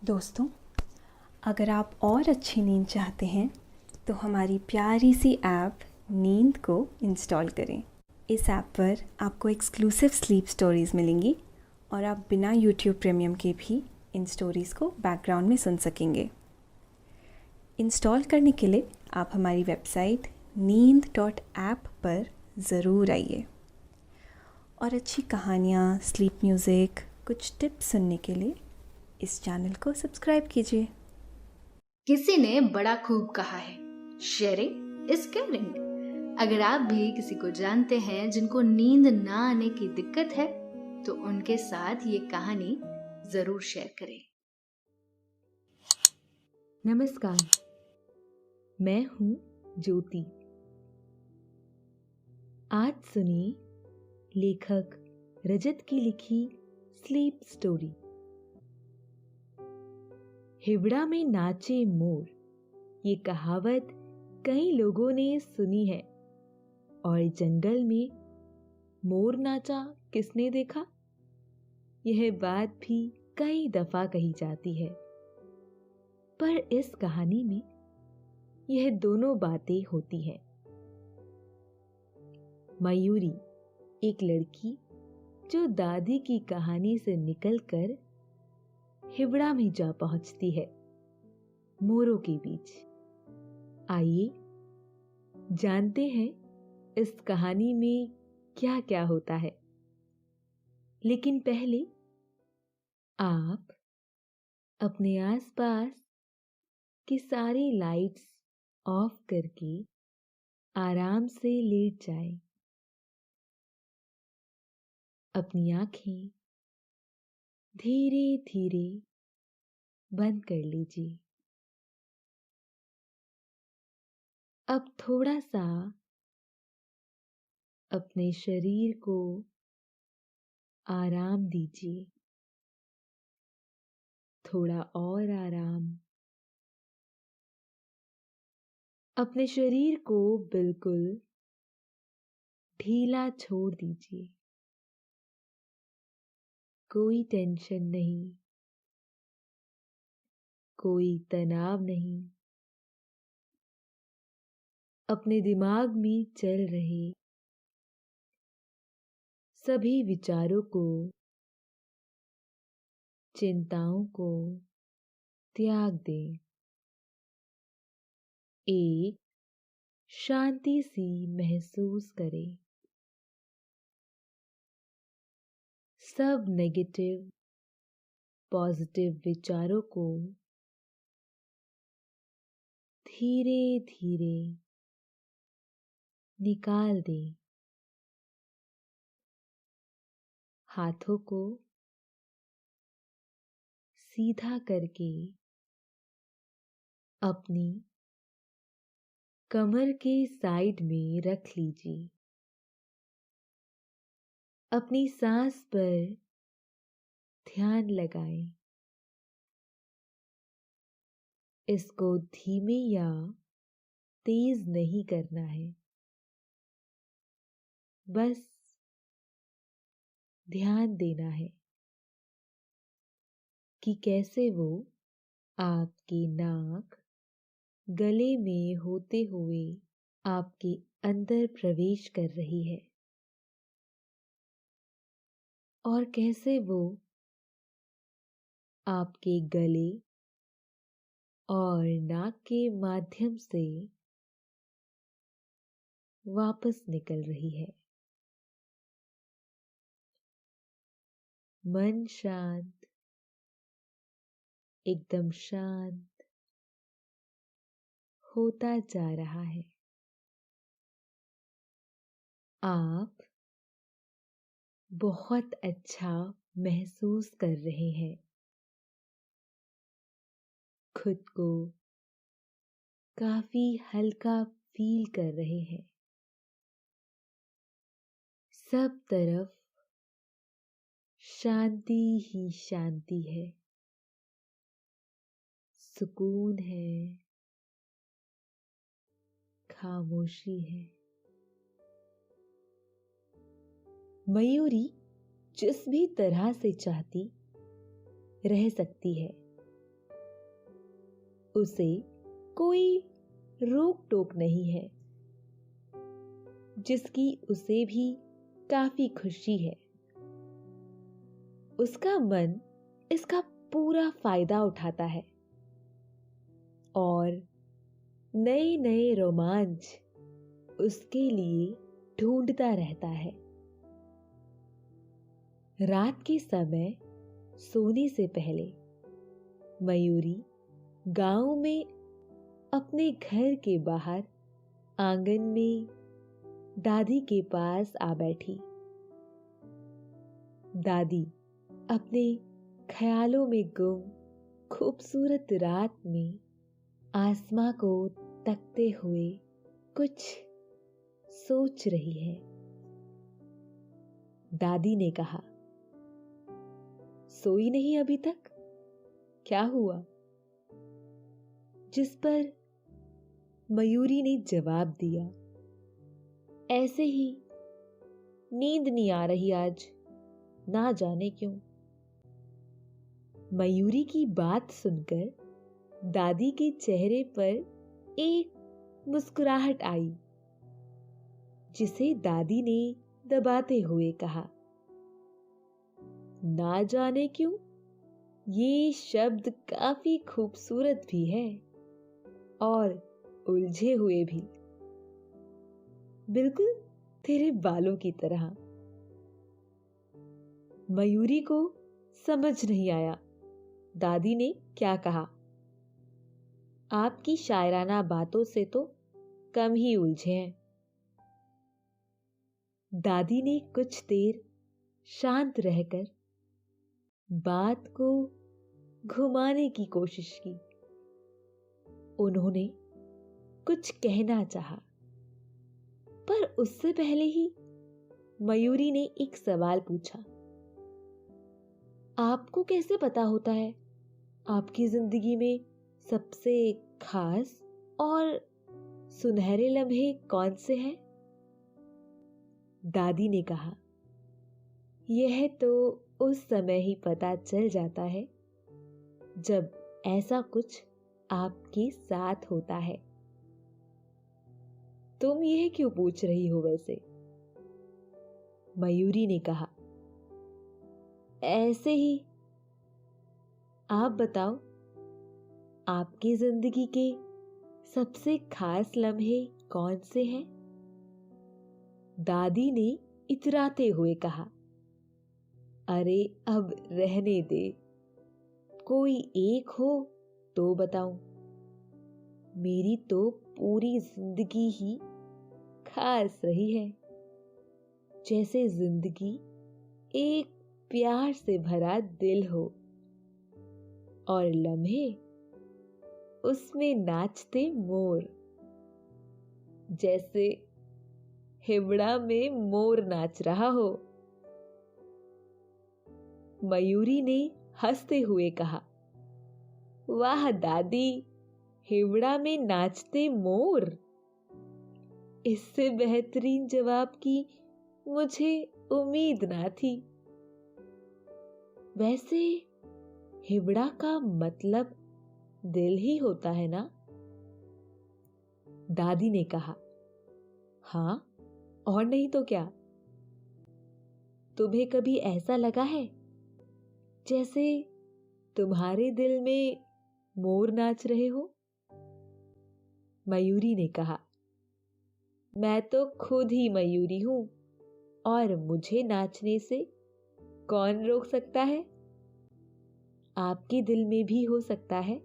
दोस्तों, अगर आप और अच्छी नींद चाहते हैं तो हमारी प्यारी सी ऐप नींद को इंस्टॉल करें। इस ऐप पर आपको एक्सक्लूसिव स्लीप स्टोरीज़ मिलेंगी और आप बिना यूट्यूब प्रीमियम के भी इन स्टोरीज़ को बैकग्राउंड में सुन सकेंगे। इंस्टॉल करने के लिए आप हमारी वेबसाइट neend.app पर ज़रूर आइए और अच्छी कहानियाँ, स्लीप म्यूज़िक, कुछ टिप्स सुनने के लिए इस चैनल को सब्सक्राइब कीजिए। किसी ने बड़ा खूब कहा है, शेयरिंग इज केयरिंग। अगर आप भी किसी को जानते हैं जिनको नींद ना आने की दिक्कत है तो उनके साथ ये कहानी जरूर शेयर करें। नमस्कार, मैं हूँ ज्योति। आज सुनिए लेखक रजत की लिखी स्लीप स्टोरी। हिवड़ा में नाचे मोर, ये कहावत कई लोगों ने सुनी है। और जंगल में मोर नाचा किसने देखा, यह बात भी कई दफा कही जाती है। पर इस कहानी में यह दोनों बातें होती हैं। मयूरी, एक लड़की जो दादी की कहानी से निकलकर हिवड़ा में जा पहुंचती है, मोरों के बीच। आइए जानते हैं इस कहानी में क्या क्या होता है। लेकिन पहले आप अपने आसपास की सारी लाइट्स ऑफ करके आराम से लेट जाएं। अपनी आंखें धीरे धीरे बंद कर लीजिए। अब थोड़ा सा अपने शरीर को आराम दीजिए, थोड़ा और आराम। अपने शरीर को बिल्कुल ढीला छोड़ दीजिए। कोई टेंशन नहीं, कोई तनाव नहीं। अपने दिमाग में चल रहे सभी विचारों को, चिंताओं को त्याग दें। एक शांति सी महसूस करें। सब नेगेटिव पॉजिटिव विचारों को धीरे धीरे निकाल दें। हाथों को सीधा करके अपनी कमर के साइड में रख लीजिए। अपनी सांस पर ध्यान लगाएं। इसको धीमे या तेज नहीं करना है, बस ध्यान देना है कि कैसे वो आपके नाक गले में होते हुए आपके अंदर प्रवेश कर रही है और कैसे वो आपके गले और नाक के माध्यम से वापस निकल रही है। मन शांत, एकदम शांत होता जा रहा है। आप बहुत अच्छा महसूस कर रहे हैं। खुद को काफी हल्का फील कर रहे हैं। सब तरफ शांति ही शांति है, सुकून है, खामोशी है। मयूरी जिस भी तरह से चाहती रह सकती है, उसे कोई रोक टोक नहीं है, जिसकी उसे भी काफी खुशी है। उसका मन इसका पूरा फायदा उठाता है और नए नए रोमांच उसके लिए ढूंढता रहता है। रात के समय सोने से पहले मयूरी गांव में अपने घर के बाहर आंगन में दादी के पास आ बैठी। दादी अपने ख्यालों में गुम खूबसूरत रात में आसमां को तकते हुए कुछ सोच रही है। दादी ने कहा, सोई नहीं अभी तक? क्या हुआ? जिस पर मयूरी ने जवाब दिया, ऐसे ही, नींद नहीं आ रही आज, ना जाने क्यों। मयूरी की बात सुनकर दादी के चेहरे पर एक मुस्कुराहट आई, जिसे दादी ने दबाते हुए कहा, ना जाने क्यों, ये शब्द काफी खूबसूरत भी है और उलझे हुए भी, बिल्कुल तेरे बालों की तरह। मयूरी को समझ नहीं आया दादी ने क्या कहा। आपकी शायराना बातों से तो कम ही उलझे हैं। दादी ने कुछ देर शांत रहकर बात को घुमाने की कोशिश की। उन्होंने कुछ कहना चाहा, पर उससे पहले ही मयूरी ने एक सवाल पूछा, आपको कैसे पता होता है आपकी जिंदगी में सबसे खास और सुनहरे लम्हे कौन से हैं? दादी ने कहा, यह तो उस समय ही पता चल जाता है जब ऐसा कुछ आपके साथ होता है। तुम यह क्यों पूछ रही हो वैसे? मयूरी ने कहा, ऐसे ही। आप बताओ, आपकी जिंदगी के सबसे खास लम्हे कौन से हैं? दादी ने इतराते हुए कहा, अरे अब रहने दे, कोई एक हो तो बताऊं। मेरी तो पूरी जिंदगी ही खास रही है, जैसे जिंदगी एक प्यार से भरा दिल हो और लम्हे उसमें नाचते मोर, जैसे हिवड़ा में मोर नाच रहा हो। मयूरी ने हंसते हुए कहा, वाह दादी, हिवड़ा में नाचते मोर? इससे बेहतरीन जवाब की मुझे उम्मीद ना थी। वैसे हिवड़ा का मतलब दिल ही होता है ना? दादी ने कहा, हाँ, और नहीं तो क्या। तुम्हें कभी ऐसा लगा है जैसे तुम्हारे दिल में मोर नाच रहे हो? मयूरी ने कहा, मैं तो खुद ही मयूरी हूं और मुझे नाचने से कौन रोक सकता है? आपके दिल में भी हो सकता है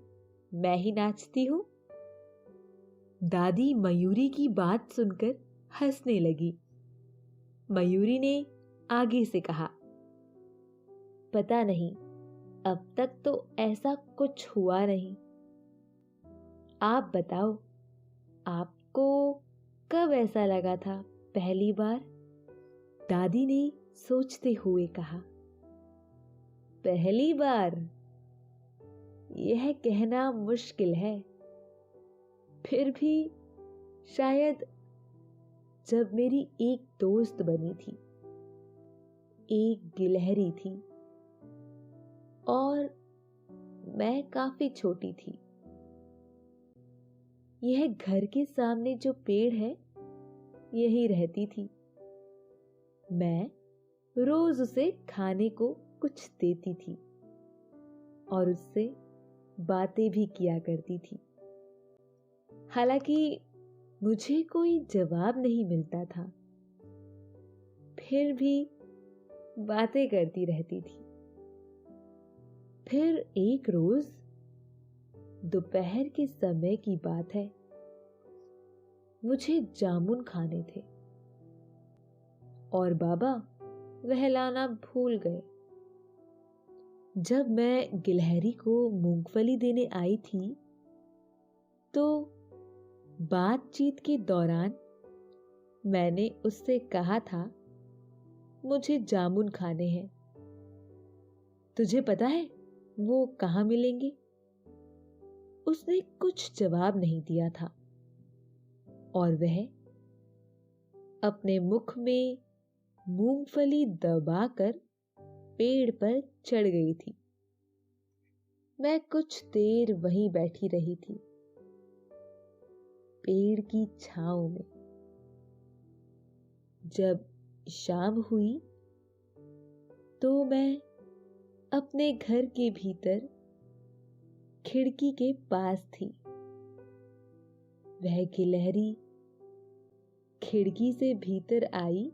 मैं ही नाचती हूं। दादी मयूरी की बात सुनकर हंसने लगी। मयूरी ने आगे से कहा, पता नहीं, अब तक तो ऐसा कुछ हुआ नहीं। आप बताओ, आपको कब ऐसा लगा था पहली बार? दादी ने सोचते हुए कहा, पहली बार? यह कहना मुश्किल है, फिर भी शायद जब मेरी एक दोस्त बनी थी, एक गिलहरी थी और मैं काफी छोटी थी। यह घर के सामने जो पेड़ है यही रहती थी। मैं रोज उसे खाने को कुछ देती थी और उससे बातें भी किया करती थी। हालांकि मुझे कोई जवाब नहीं मिलता था, फिर भी बातें करती रहती थी। फिर एक रोज दोपहर के समय की बात है, मुझे जामुन खाने थे और बाबा वह लाना भूल गए। जब मैं गिलहरी को मूंगफली देने आई थी तो बातचीत के दौरान मैंने उससे कहा था, मुझे जामुन खाने हैं, तुझे पता है वो कहाँ मिलेंगे? उसने कुछ जवाब नहीं दिया था और वह अपने मुख में मूंगफली दबाकर पेड़ पर चढ़ गई थी। मैं कुछ देर वहीं बैठी रही थी, पेड़ की छांव में। जब शाम हुई तो मैं अपने घर के भीतर खिड़की के पास थी। वह गिलहरी खिड़की से भीतर आई।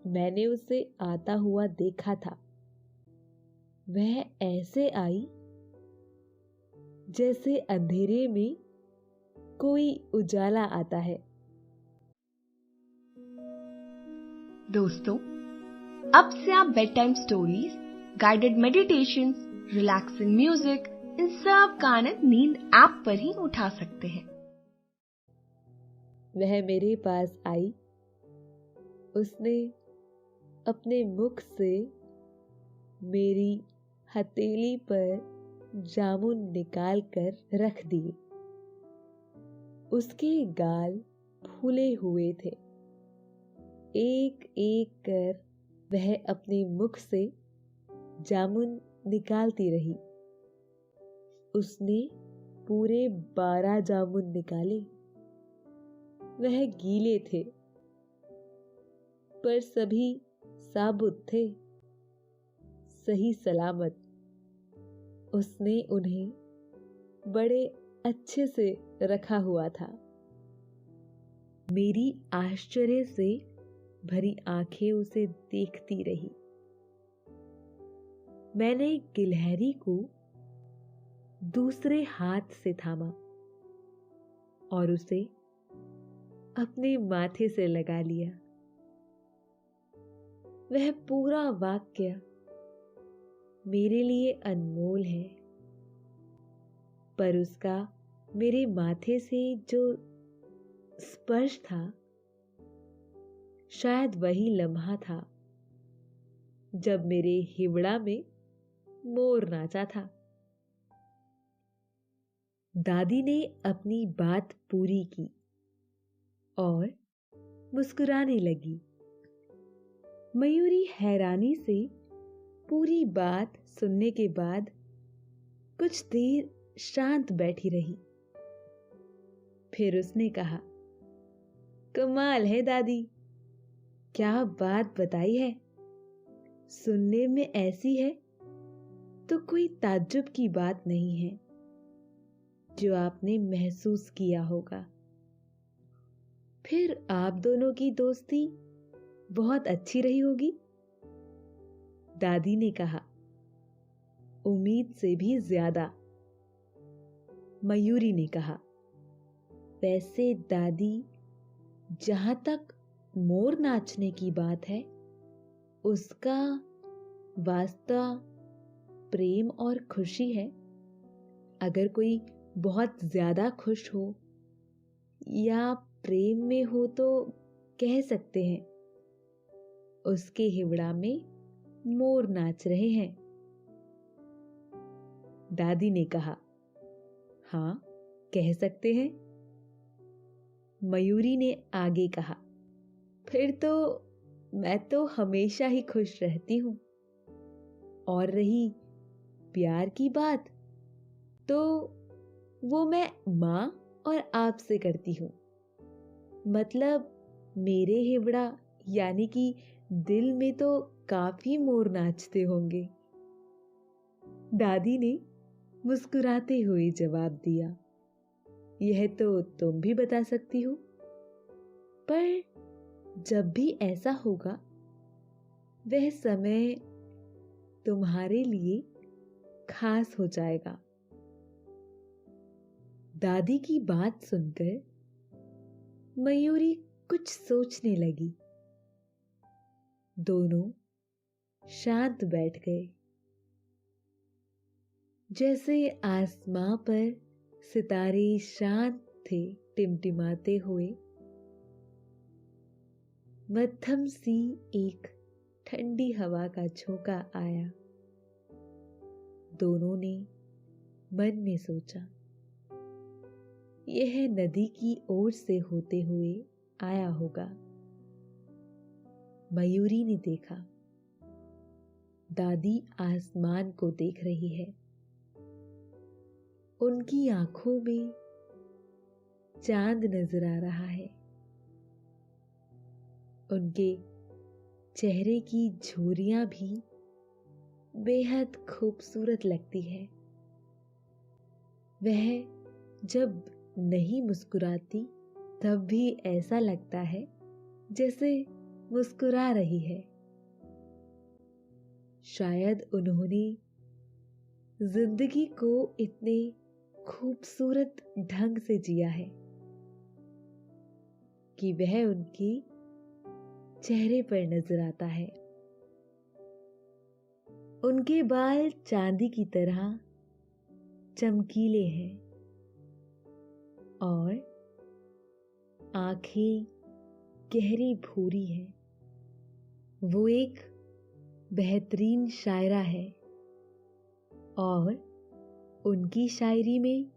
मैंने उसे आता हुआ देखा था। वह ऐसे आई जैसे अंधेरे में कोई उजाला आता है। दोस्तों, अब से आप bed time stories, guided meditation, relaxing music, इन सब का आनंद नींद ऐप पर ही उठा सकते हैं। वह मेरे पास आई। उसने अपने मुख से मेरी हथेली पर जामुन निकाल कर रख दिए। उसके गाल फूले हुए थे। एक एक कर वह अपने मुख से जामुन निकालती रही। उसने पूरे 12 जामुन निकाले। वह गीले थे पर सभी साबुत थे, सही सलामत। उसने उन्हें बड़े अच्छे से रखा हुआ था। मेरी आश्चर्य से भरी आंखें उसे देखती रही। मैंने गिलहरी को दूसरे हाथ से थामा और उसे अपने माथे से लगा लिया। वह पूरा वाक्य मेरे लिए अनमोल है, पर उसका मेरे माथे से जो स्पर्श था, शायद वही लम्हा था जब मेरे हिवड़ा में मोर नाचा था। दादी ने अपनी बात पूरी की और मुस्कुराने लगी। मयूरी हैरानी से पूरी बात सुनने के बाद कुछ देर शांत बैठी रही। फिर उसने कहा, कमाल है दादी, क्या बात बताई है। सुनने में ऐसी है तो कोई ताज्जुब की बात नहीं है जो आपने महसूस किया होगा। फिर आप दोनों की दोस्ती बहुत अच्छी रही होगी। दादी ने कहा, उम्मीद से भी ज्यादा। मयूरी ने कहा, वैसे दादी, जहां तक मोर नाचने की बात है, उसका वास्ता प्रेम और खुशी है। अगर कोई बहुत ज्यादा खुश हो या प्रेम में हो तो कह सकते हैं, उसके हिवड़ा में मोर नाच रहे हैं। दादी ने कहा, हाँ, कह सकते हैं। मयूरी ने आगे कहा, फिर तो मैं तो हमेशा ही खुश रहती हूं। और रही प्यार की बात, तो वो मैं माँ और आप से करती हूँ। मतलब मेरे हिवड़ा यानी कि दिल में तो काफी मोर नाचते होंगे। दादी ने मुस्कुराते हुए जवाब दिया, यह तो तुम भी बता सकती हो, पर जब भी ऐसा होगा वह समय तुम्हारे लिए खास हो जाएगा। दादी की बात सुनकर मयूरी कुछ सोचने लगी। दोनों शांत बैठ गए, जैसे आसमां पर सितारे शांत थे टिमटिमाते हुए। मध्यम सी एक ठंडी हवा का झोंका आया। दोनों ने मन में सोचा, यह नदी की ओर से होते हुए आया होगा। मयूरी ने देखा, दादी आसमान को देख रही है। उनकी आंखों में चांद नजर आ रहा है। उनके चेहरे की झुर्रियां भी बेहद खूबसूरत लगती है। वह जब नहीं मुस्कुराती तब भी ऐसा लगता है जैसे मुस्कुरा रही है। शायद उन्होंने जिंदगी को इतने खूबसूरत ढंग से जिया है कि वह उनके चेहरे पर नजर आता है। उनके बाल चांदी की तरह चमकीले हैं और आंखें गहरी भूरी हैं। वो एक बेहतरीन शायरा है और उनकी शायरी में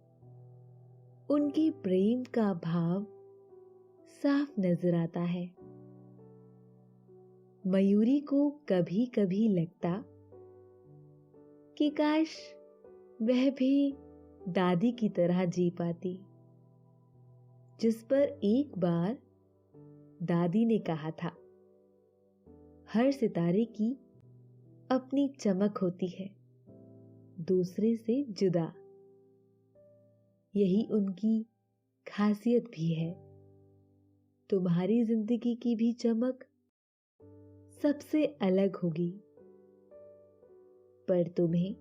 उनके प्रेम का भाव साफ नजर आता है। मयूरी को कभी कभी लगता कि काश वह भी दादी की तरह जी पाती, जिस पर एक बार दादी ने कहा था, हर सितारे की अपनी चमक होती है, दूसरे से जुदा। यही उनकी खासियत भी है। तुम्हारी जिंदगी की भी चमक सबसे अलग होगी, पर तुम्हें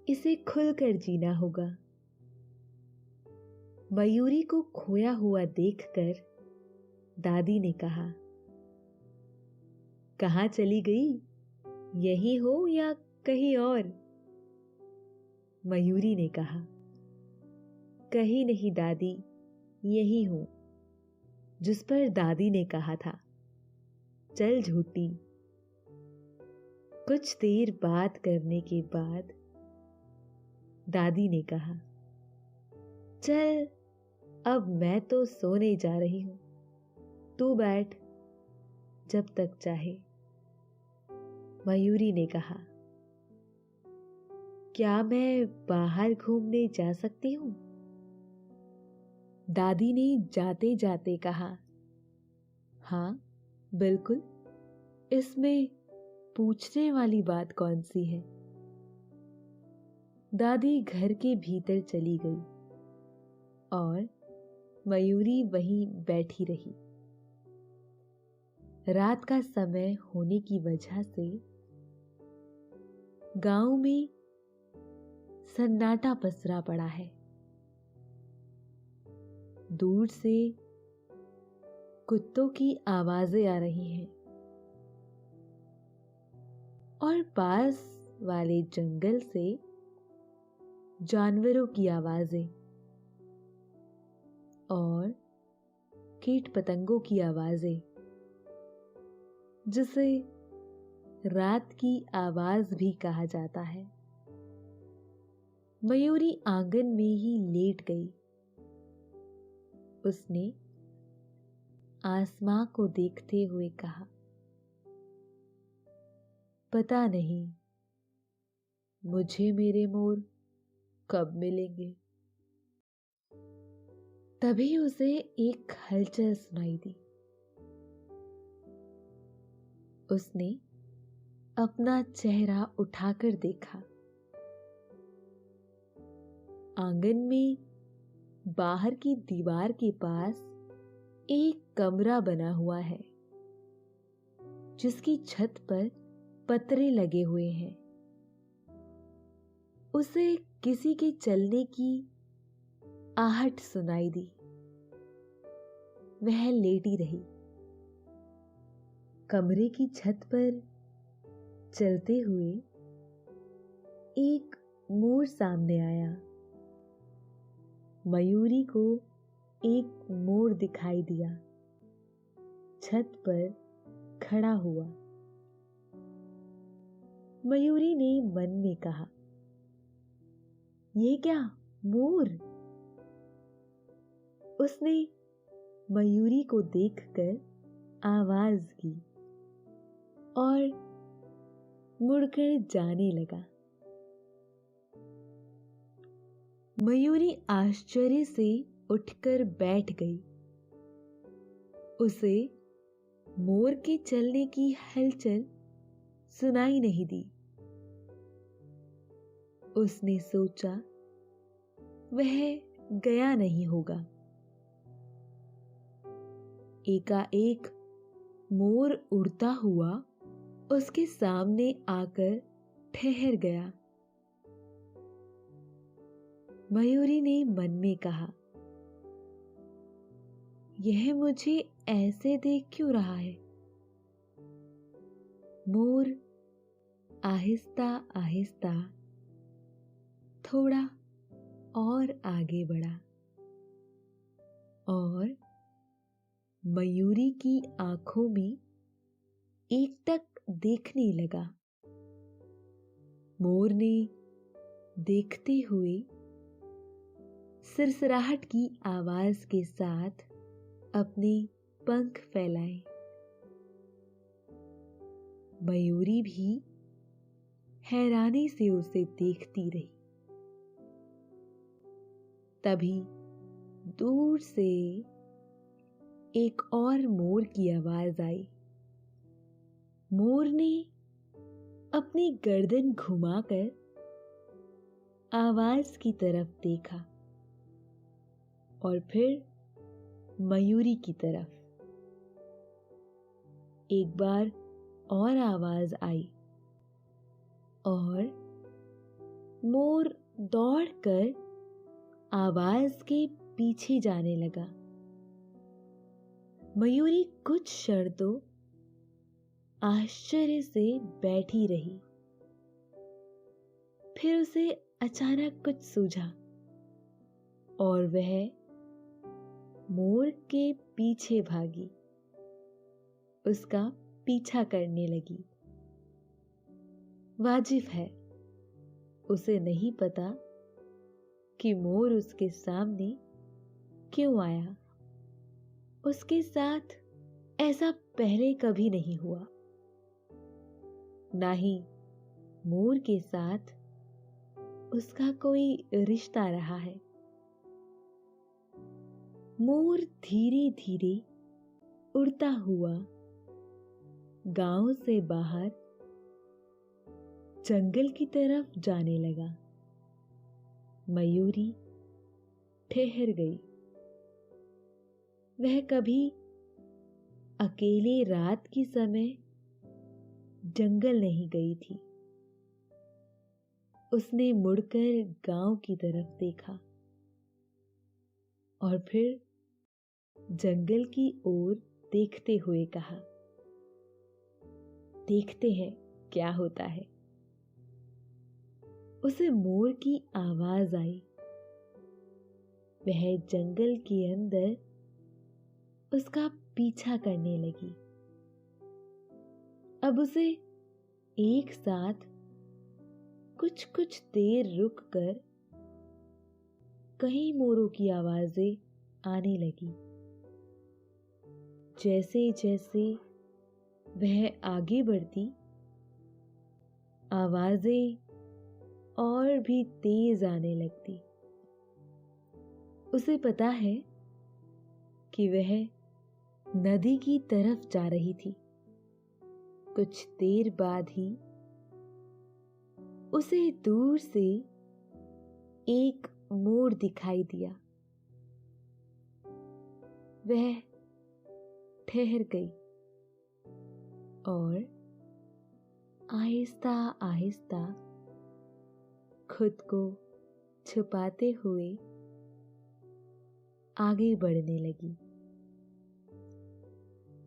इसे खुलकर जीना होगा। मयूरी को खोया हुआ देखकर दादी ने कहा, कहाँ चली गई? यही हो या कहीं और? मयूरी ने कहा, कहीं नहीं दादी, यही हूं। जिस पर दादी ने कहा था, चल झूठी। कुछ देर बात करने के बाद दादी ने कहा, चल अब मैं तो सोने जा रही हूं, तू बैठ जब तक चाहे। मयूरी ने कहा, क्या मैं बाहर घूमने जा सकती हूं? दादी ने जाते जाते कहा, हाँ बिल्कुल, इसमें पूछने वाली बात कौन सी है। दादी घर के भीतर चली गई और मयूरी वहीं बैठी रही। रात का समय होने की वजह से गांव में सन्नाटा पसरा पड़ा है। दूर से कुत्तों की आवाजें आ रही हैं और पास वाले जंगल से जानवरों की आवाजें और कीट पतंगों की आवाजें, जिसे रात की आवाज भी कहा जाता है। मयूरी आंगन में ही लेट गई। उसने आसमां को देखते हुए कहा, पता नहीं मुझे मेरे मोर कब मिलेंगे। तभी उसे एक हलचल सुनाई दी। उसने अपना चेहरा उठाकर देखा। आंगन में बाहर की दीवार के पास एक कमरा बना हुआ है, जिसकी छत पर पतरे लगे हुए हैं। उसे किसी के चलने की आहट सुनाई दी। वह लेटी रही। कमरे की छत पर चलते हुए एक मोर सामने आया। मयूरी को एक मोर दिखाई दिया। छत पर खड़ा हुआ। मयूरी ने मन में कहा, ये क्या, मोर? उसने मयूरी को देखकर आवाज की और मुड़कर जाने लगा। मयूरी आश्चर्य से उठकर बैठ गई। उसे मोर के चलने की हलचल सुनाई नहीं दी। उसने सोचा वह गया नहीं होगा। एकाएक मोर उड़ता हुआ उसके सामने आकर ठहर गया। मयूरी ने मन में कहा, यह मुझे ऐसे देख क्यों रहा है? मोर आहिस्ता आहिस्ता थोड़ा और आगे बढ़ा और मयूरी की आंखों में एकटक देखने लगा। मोर ने देखते हुए सिरसिराहट की आवाज के साथ अपने पंख फैलाए। मयूरी भी हैरानी से उसे देखती रही। तभी दूर से एक और मोर की आवाज आई। मोर ने अपनी गर्दन घुमाकर आवाज की तरफ देखा और फिर मयूरी की तरफ। एक बार और आवाज आई और मोर दौड़कर आवाज के पीछे जाने लगा। मयूरी कुछ क्षण तो आश्चर्य से बैठी रही। फिर उसे अचानक कुछ सूझा और वह मोर के पीछे भागी, उसका पीछा करने लगी। वाजिब है, उसे नहीं पता कि मोर उसके सामने क्यों आया। उसके साथ ऐसा पहले कभी नहीं हुआ, ना ही मोर के साथ उसका कोई रिश्ता रहा है। मोर धीरे धीरे उड़ता हुआ गांव से बाहर जंगल की तरफ जाने लगा। मयूरी ठहर गई। वह कभी अकेले रात के समय जंगल नहीं गई थी। उसने मुड़कर गांव की तरफ देखा और फिर जंगल की ओर देखते हुए कहा, देखते हैं क्या होता है। उसे मोर की आवाज आई। वह जंगल के अंदर उसका पीछा करने लगी। अब उसे एक साथ कुछ कुछ देर रुककर कई मोरों की आवाजें आने लगी। जैसे जैसे वह आगे बढ़ती, आवाजें और भी तेज आने लगती। उसे पता है कि वह नदी की तरफ जा रही थी। कुछ देर बाद ही उसे दूर से एक मोर दिखाई दिया। वह ठहर गई और आहिस्ता आहिस्ता खुद को छुपाते हुए आगे बढ़ने लगी।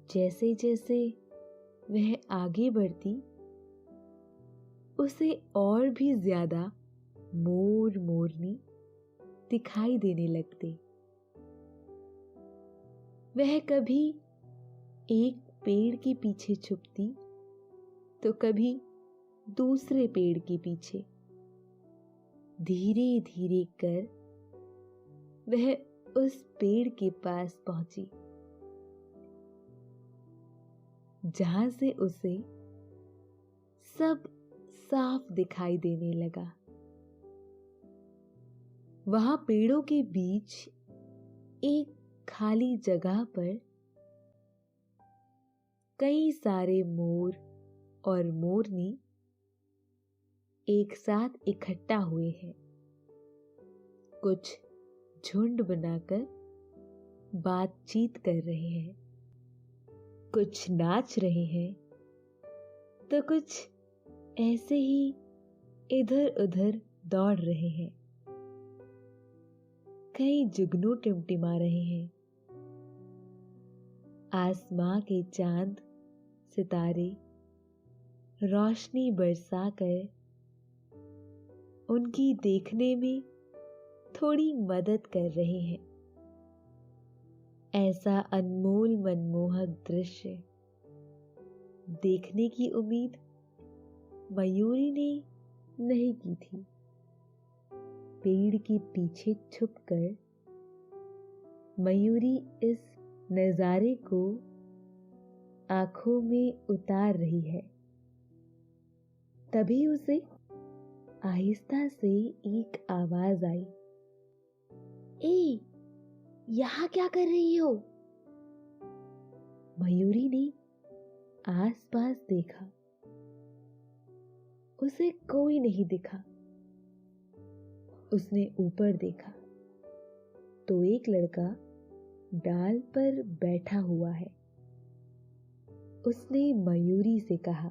जैसे जैसे वह आगे बढ़ती, उसे और भी ज्यादा मोर मोरनी दिखाई देने लगते। वह कभी एक पेड़ के पीछे छुपती तो कभी दूसरे पेड़ के पीछे। धीरे धीरे कर वह उस पेड़ के पास पहुंची जहां से उसे सब साफ दिखाई देने लगा। वहां पेड़ों के बीच एक खाली जगह पर कई सारे मोर और मोरनी एक साथ इकट्ठा हुए हैं। कुछ झुंड बनाकर बातचीत कर रहे हैं, कुछ नाच रहे हैं तो कुछ ऐसे ही इधर उधर दौड़ रहे हैं। कई जुगनू टिमटिमा रहे हैं। आसमां के चांद सितारे रोशनी बरसाकर उनकी देखने में थोड़ी मदद कर रहे हैं। ऐसा अनमोल मनमोहक दृश्य देखने की उम्मीद मयूरी ने नहीं की थी। पेड़ के पीछे छुपकर मयूरी इस नजारे को आंखों में उतार रही है। तभी उसे आहिस्ता से एक आवाज आई, ए, यहां क्या कर रही हो? मयूरी ने आसपास देखा, उसे कोई नहीं दिखा। उसने ऊपर देखा तो एक लड़का डाल पर बैठा हुआ है। उसने मयूरी से कहा,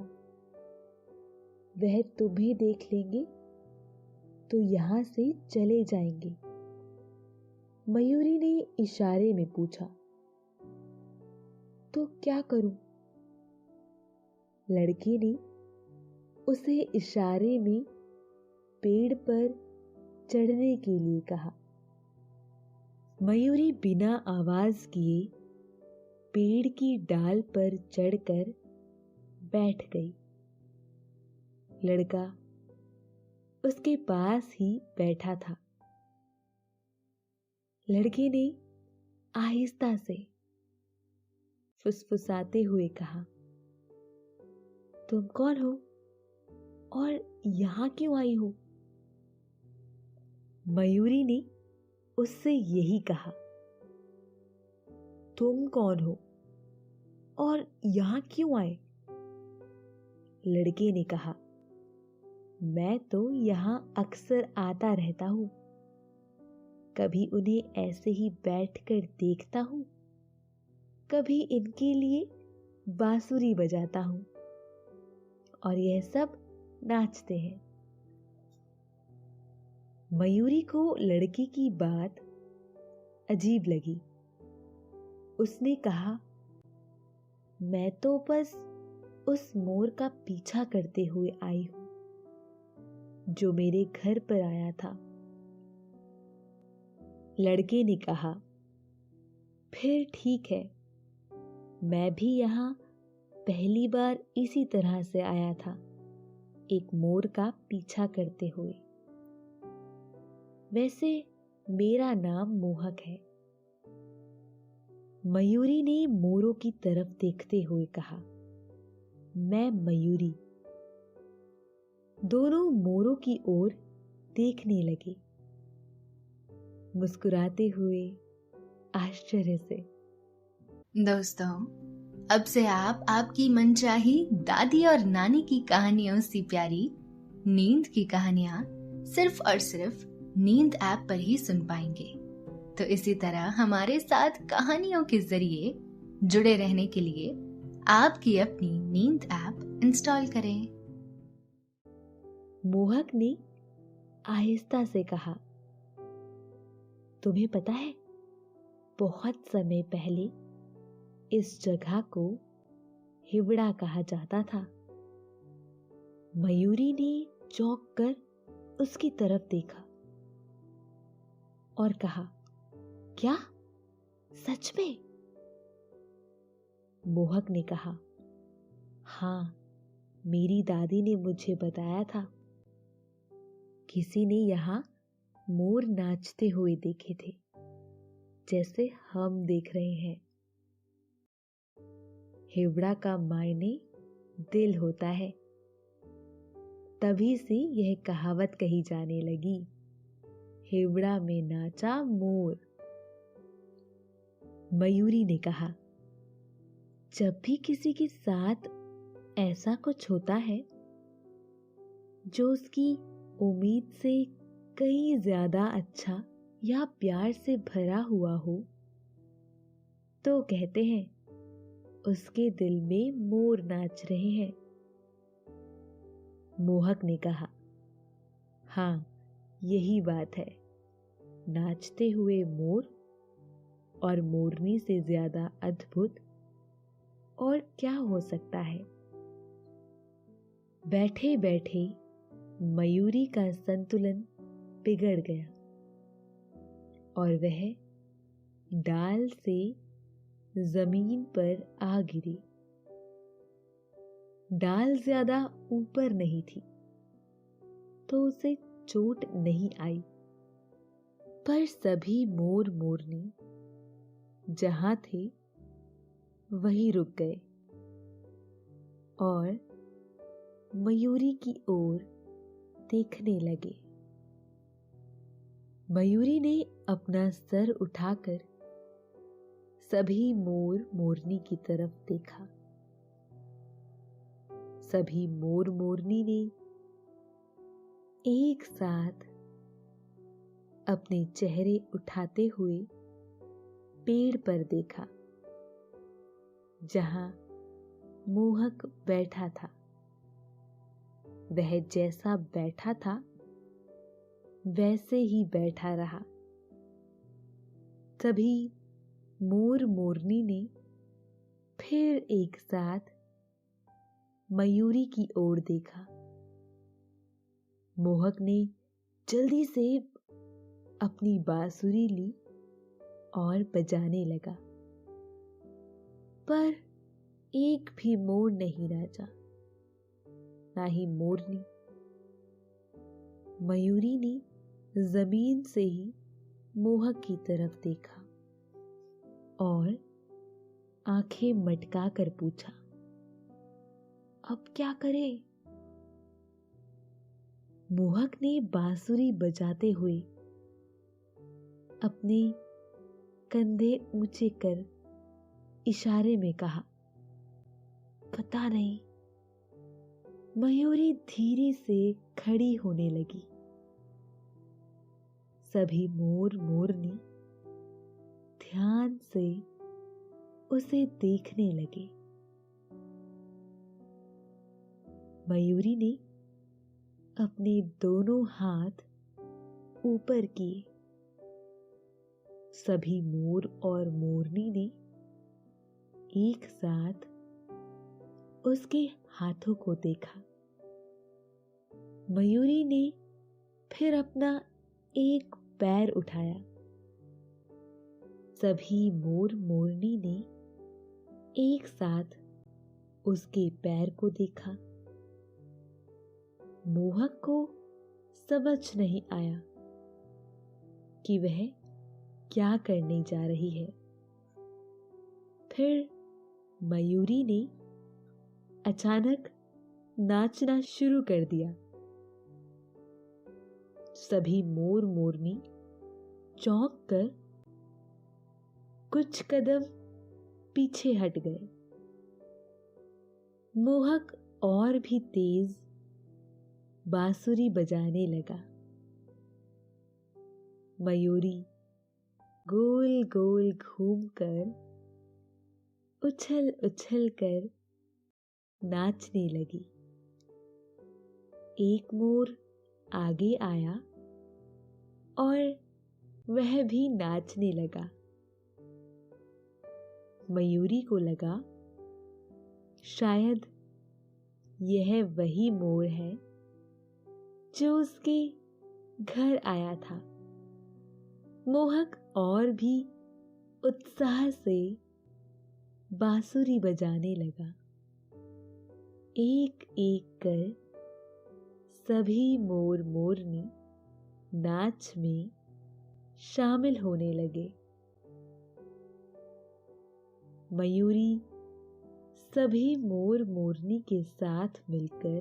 वह तुम्हें देख लेंगे तो यहां से चले जाएंगे। मयूरी ने इशारे में पूछा, तो क्या करूं? लड़के ने उसे इशारे में पेड़ पर चढ़ने के लिए कहा। मयूरी बिना आवाज किए पेड़ की डाल पर चढ़कर बैठ गई। लड़का उसके पास ही बैठा था। लड़के ने आहिस्ता से फुसफुसाते हुए कहा, तुम कौन हो और यहां क्यों आई हो? मयूरी ने उससे यही कहा, तुम कौन हो और यहां क्यों आए? लड़के ने कहा, मैं तो यहां अक्सर आता रहता हूं। कभी उन्हें ऐसे ही बैठकर देखता हूं, कभी इनके लिए बांसुरी बजाता हूं और यह सब नाचते हैं। मयूरी को लड़के की बात अजीब लगी। उसने कहा, मैं तो बस उस मोर का पीछा करते हुए आई हूं जो मेरे घर पर आया था। लड़के ने कहा, फिर ठीक है, मैं भी यहां पहली बार इसी तरह से आया था, एक मोर का पीछा करते हुए। वैसे मेरा नाम मोहक है। मयूरी ने मोरों की तरफ देखते हुए कहा, मैं मयूरी। दोनों मोरों की ओर देखने लगे, मुस्कुराते हुए आश्चर्य से। दोस्तों, अब से आप आपकी मनचाही दादी और नानी की कहानियों से प्यारी नींद की कहानियां सिर्फ और सिर्फ नींद ऐप पर ही सुन पाएंगे। तो इसी तरह हमारे साथ कहानियों के जरिए जुड़े रहने के लिए आपकी अपनी नींद ऐप इंस्टॉल करें। मोहक ने आहिस्ता से कहा, तुम्हें पता है, बहुत समय पहले इस जगह को हिवड़ा कहा जाता था। मयूरी ने चौंक कर उसकी तरफ देखा और कहा, क्या सच में? मोहक ने कहा, हाँ, मेरी दादी ने मुझे बताया था। किसी ने यहाँ मोर नाचते हुए देखे थे, जैसे हम देख रहे हैं। हिवड़ा का मायने दिल होता है। तभी से यह कहावत कही जाने लगी, हिवड़ा में नाचा मोर। मयूरी ने कहा, जब भी किसी के साथ ऐसा कुछ होता है जो उसकी उम्मीद से कहीं ज्यादा अच्छा या प्यार से भरा हुआ हो, तो कहते हैं उसके दिल में मोर नाच रहे हैं। मोहक ने कहा, हाँ, यही बात है। नाचते हुए मोर और मोरनी से ज्यादा अद्भुत और क्या हो सकता है। बैठे बैठे मयूरी का संतुलन बिगड़ गया और वह डाल से जमीन पर आ गिरी। डाल ज्यादा ऊपर नहीं थी तो उसे चोट नहीं आई, पर सभी मोर मोरनी जहां थे वहीं रुक गए और मयूरी की ओर देखने लगे। मयूरी ने अपना सर उठाकर सभी मोर मोरनी की तरफ देखा। सभी मोर मोरनी ने एक साथ अपने चेहरे उठाते हुए पेड़ पर देखा, जहां मोहक बैठा था। वह जैसा बैठा था वैसे ही बैठा रहा। तभी मोर मोरनी ने फिर एक साथ मयूरी की ओर देखा। मोहक ने जल्दी से अपनी बांसुरी ली और बजाने लगा, पर एक भी मोर नहीं नाचा, ना ही मोरनी। मयूरी ने जमीन से ही मोहक की तरफ देखा और आंखें मटका कर पूछा, अब क्या करे? मोहक ने बांसुरी बजाते हुए अपने कंधे ऊंचे कर इशारे में कहा, पता नहीं। मयूरी धीरे से खड़ी होने लगी। सभी मोर मोरनी ध्यान से उसे देखने लगे। मयूरी ने अपने दोनों हाथ ऊपर किए। सभी मोर और मोरनी ने एक साथ उसके हाथों को देखा। मयूरी ने फिर अपना एक पैर उठाया। सभी मोर मोरनी ने एक साथ उसके पैर को देखा। मोहक को समझ नहीं आया कि वह क्या करने जा रही है। फिर मयूरी ने अचानक नाचना शुरू कर दिया। सभी मोर मोरनी चौंक कर कुछ कदम पीछे हट गए। मोहक और भी तेज बांसुरी बजाने लगा। मयूरी गोल गोल घूमकर उछल उछल कर नाचने लगी। एक मोर आगे आया और वह भी नाचने लगा। मयूरी को लगा शायद यह वही मोर है जो उसके घर आया था। मोहक और भी उत्साह से बांसुरी बजाने लगा। एक एक कर सभी मोर मोरनी नाच में शामिल होने लगे। मयूरी सभी मोर मोरनी के साथ मिलकर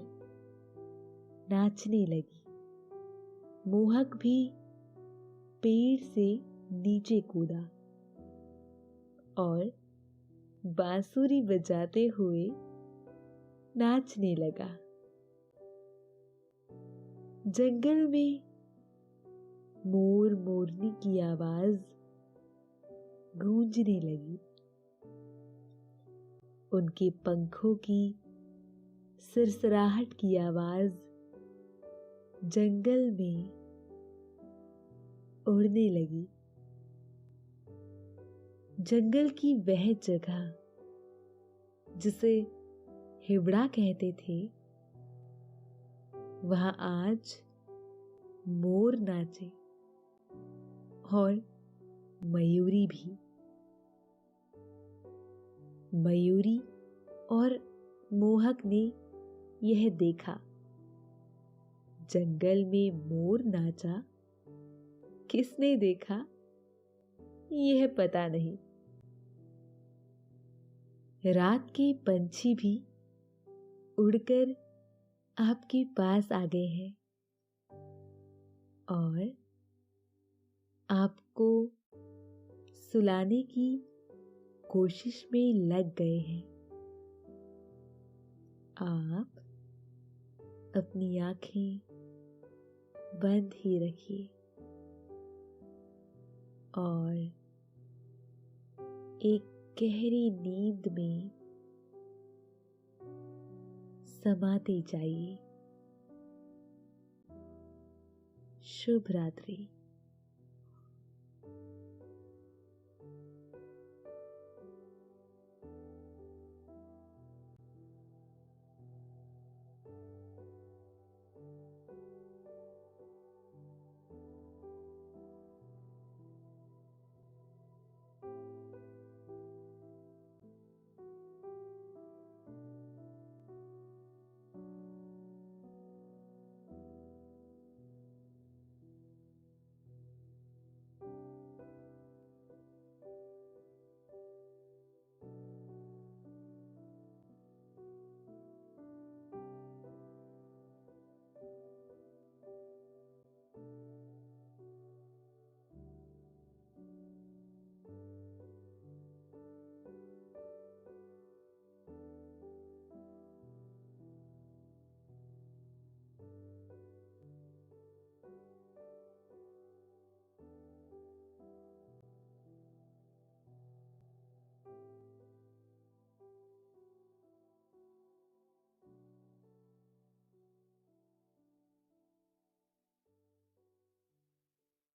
नाचने लगी। मोहक भी पेड़ से नीचे कूदा और बांसुरी बजाते हुए नाचने लगा। जंगल में मोर मोरनी की आवाज गूंजने लगी। उनके पंखों की सिरसिराहट की आवाज जंगल में उड़ने लगी। जंगल की वह जगह जिसे हिबड़ा कहते थे, वहां आज मोर नाचे और मयूरी भी। मयूरी और मोहक ने यह देखा। जंगल में मोर नाचा, किसने देखा यह पता नहीं। रात के पंछी भी उड़कर आपके पास आ गए हैं और आपको सुलाने की कोशिश में लग गए हैं। आप अपनी आंखें बंद ही रखिए और एक गहरी नींद में समाते जाइए। शुभ रात्रि।